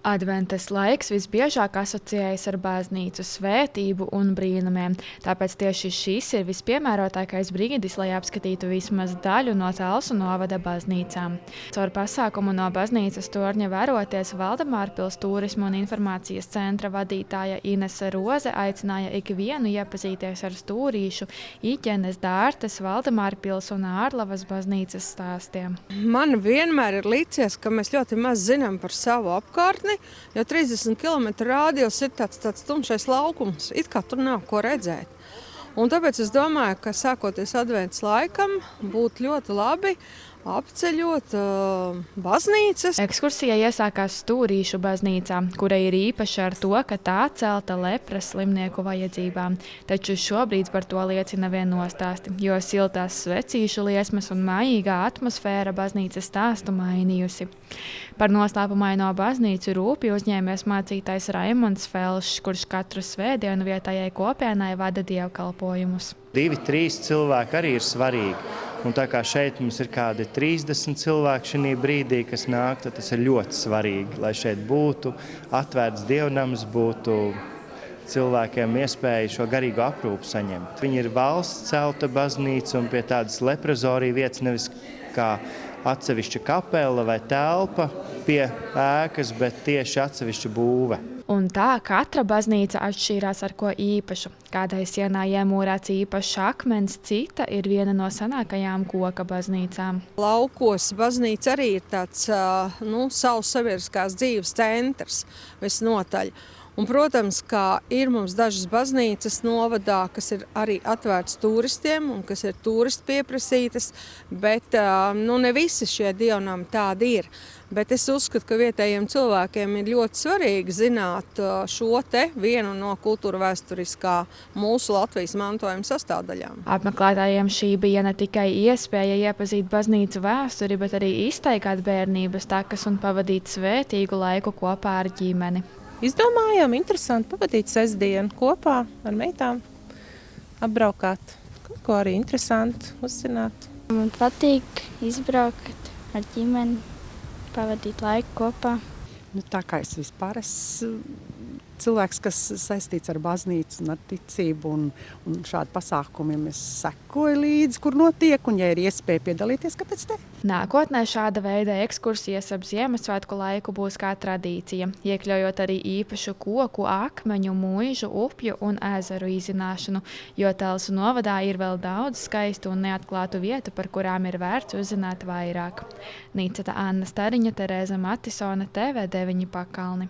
Adventas laiks visbiežāk asociējas ar baznīcu svētību un brīnumiem, tāpēc tieši šis ir vispiemērotākais brīdis, lai apskatītu vismaz daļu no Talsu novada baznīcām. Caur pasākumu no baznīcas torņa vēroties Valdemārpils turisma un informācijas centra vadītāja Inese Roze aicināja ikvienu iepazīties ar Stūrīšu, Iķenes, Dārtes, Valdemārpils un Ārlavas baznīcas stāstiem. Man vienmēr ir līdzies, ka mēs ļoti maz zinām par savu apkārtni. Jo 30 km rādījos ir tāds tumšais laukums, it kā tur nav ko redzēt. Un tāpēc es domāju, ka sākoties adventas laikam būtu ļoti labi apceļot baznīcas. Ekskursija iesākās Stūrīšu baznīcā, kura ir īpaša ar to, ka tā celta lepras slimnieku vajadzībām. Taču šobrīd par to liecina vien nostāsti, jo siltās svecīšu liesmas un mājīgā atmosfēra baznīcas stāstu mainījusi. Par noslēpumaino baznīcu rūpīgi uzņēmies mācītājs Raimonds Felšs, kurš katru svētdienu vietējai kopienai vada dievkalpojumus. 2-3 cilvēki arī ir svarīgi. Un tā kā šeit mums ir kādi 30 cilvēki šī brīdī, kas nāk, tad tas ir ļoti svarīgi, lai šeit būtu atvērts dievnams, būtu cilvēkiem iespēja šo garīgo aprūpu saņemt. Viņi ir valsts celta baznīca un pie tādas leprazorija vietas nevis kā atsevišķa kapela vai telpa pie ēkas, bet tieši atsevišķa būve. Un tā katra baznīca atšķīrās ar ko īpašu. Kādai sienā iemūrēts īpašs akmens, cita ir viena no senākajām koka baznīcām. Laukos baznīca arī ir tāds savs sabiedriskās dzīves centrs visnotaļ. Un, protams, ka ir mums dažas baznīcas novadā, kas ir arī atvērtas turistiem un kas ir turistu pieprasītas, bet ne visi šie dievnami tādi ir. Bet es uzskatu, ka vietējiem cilvēkiem ir ļoti svarīgi zināt šo te vienu no kultūra vēsturiskā mūsu Latvijas mantojuma sastāvdaļām. Apmeklētājiem šī bija ne tikai iespēja iepazīt baznīcu vēsturi, bet arī iztaigāt bērnības takas un pavadīt svētīgu laiku kopā ar ģimeni. Izdomājām interesanti pavadīt sestdienu kopā ar meitām, apbraukāt, kaut ko arī interesanti uzzināt. Man patīk izbraukt ar ģimeni, pavadīt laiku kopā. Tā kā es vispār esmu cilvēks, kas saistīts ar baznīcu un ar ticību un šādu pasākumiem es sekoju līdzi, kur notiek, un ja ir iespēja piedalīties, kāpēc te? Nākotnē šāda veida ekskursijas ap Ziemassvētku laiku būs kā tradīcija, iekļaujot arī īpašu koku, akmeņu, muižu, upju un ezeru izzināšanu, jo Talsu novadā ir vēl daudz skaistu un neatklātu vietu, par kurām ir vērts uzzināt vairāk. Niceta Anna Stariņa, Terēza Matisone, TV9 Pakalni.